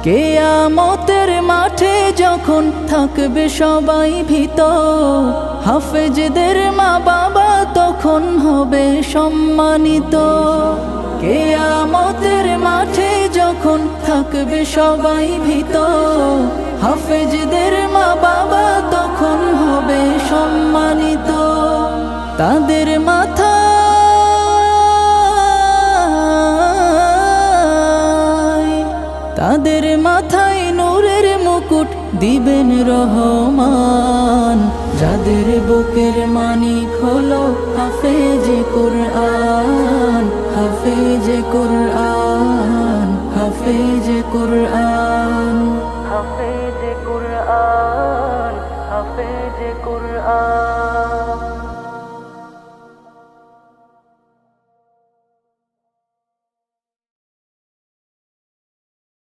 কিয়ামতের মাঠে যখন থাকবে সবাই ভীত, হাফেজদের মা বাবা তখন হবে সম্মানিত। কিয়ামতের মাঠে যখন থাকবে সবাই ভীত, হাফেজদের মা বাবা তখন হবে সম্মানিত। তাদের মাথায় নূরের মুকুট দিবেন রহমান, যাদের বুকের মানিক হলো হাফেজে কুরআন, হাফেজে কুরআন, হাফেজে কুরআন, হাফেজে কুরআন।